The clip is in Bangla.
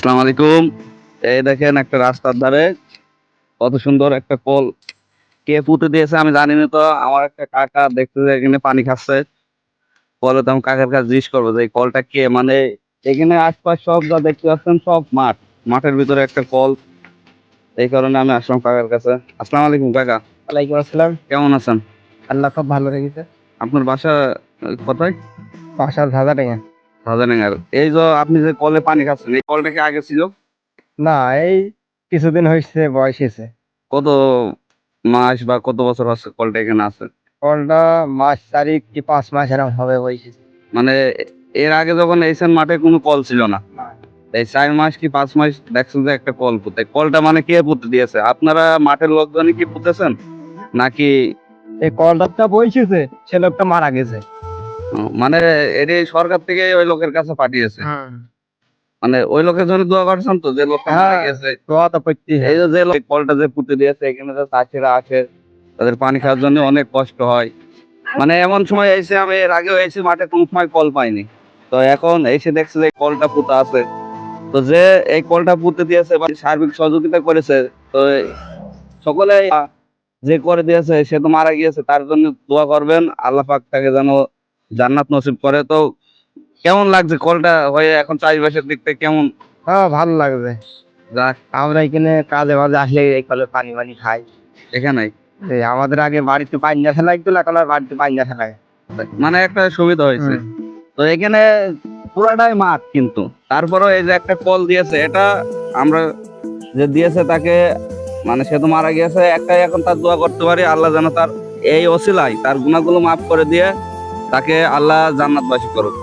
আসসালামু আলাইকুম। এই দেখেন একটা রাস্তার ধারে কত সুন্দর একটা কল কে পুঁতে দিয়েছে আমি জানি না। তো আমার একটা কাকা দেখতে যে এখানে পানি খাচ্ছে কলে, তো আমি কাকার কাছে জিজ্ঞেস করবো যে এই কলটা কে, মানে এখানে আশপাশ সব যা দেখতে পাচ্ছেন সব মাঠ, মাঠের ভিতরে একটা কল। এই কারণে আমি আসলাম কাকার কাছে। আসসালামু আলাইকুম কাকা, ওয়ালাইকুম আসসালাম। কেমন আছেন? আল্লাহ খুব ভালো রেখেছে। আপনার বাসা কোথায়? বাসা ধাঁধাডাঙ্গা। রাজানেঙ্গার। এই যে আপনি যে কলে পানি খাচ্ছেন, এই কলটা কি আগে ছিল? না, এই কিছুদিন হয়েছে বয়স হয়েছে। কত মাস বা কত বছর হচ্ছে কলটা এখানে আছে? কলটা মাস 4 কি 5 মাস এরকম হবে বয়স। মানে এর আগে যখন এইসেন মাঠে কোনো কল ছিল না, এই 4 মাস কি 5 মাস দেখছেন যে একটা কল পুঁতে, কলটা মানে কে পুঁতে দিয়েছে? আপনারা মাঠের লোকজনই কি পুঁতেছেন নাকি? এই কলটা বইছে, সে লোকটা মারা গেছে। মানে এটি সরকার থেকে ওই লোকের কাছে পাঠিয়েছে? হুম। মানে ওই লোকের জন্য দোয়া করছেন তো, যে লোকটা মারা হ্যাঁ, গেছে? দোয়া তো করতেই এই হয়। যে লোক কলটা যে পুঁতে দিয়েছে, এখানে যে চাষিরা আসে তাদের পানি খাওয়ার জন্য অনেক কষ্ট হয়। মানে এমন সময় এসে, আমি এর আগেও এসে মাঠে কোনো সময় কল পাইনি, তো এখন এসে দেখছে যে কলটা পুঁতা আছে। তো যে এই কলটা পুঁতে দিয়েছে বা সার্বিক সহযোগিতা করেছে, তো সকলে যে করে দিয়েছে সে তো মারা গিয়েছে, তার জন্য দোয়া করবেন, আল্লাহ পাক তাকে যেন জান্নাত নসিব করে। তো কেমন লাগছে কলটা হয়ে এখন চাষবাসের দিক থেকে কেমন? হ্যাঁ, ভালো লাগবে। যাক, আমরা এখানে কাজে বাজে আসলে এই কলে পানি পানি খাই। এখানে এই আমাদের আগে বাড়িতে পানি না ফেলা লাগতো, এখন আর বাড়িতে পানি না ফেলা লাগে। মানে একটা সুবিধা হয়েছে। হুম। তো এখানে পুরাটাই মাঠ, কিন্তু তারপরেও এই যে একটা কল দিয়েছে, এটা আমরা যে দিয়েছে তাকে, মানে সে তো মারা গিয়েছে, একটাই এখন তার দোয়া করতে পারি, আল্লাহ যেন তার এই অছিলায় তার গুনাহগুলো মাফ করে দিয়ে তাকে আল্লাহ জান্নাতবাসী করুক।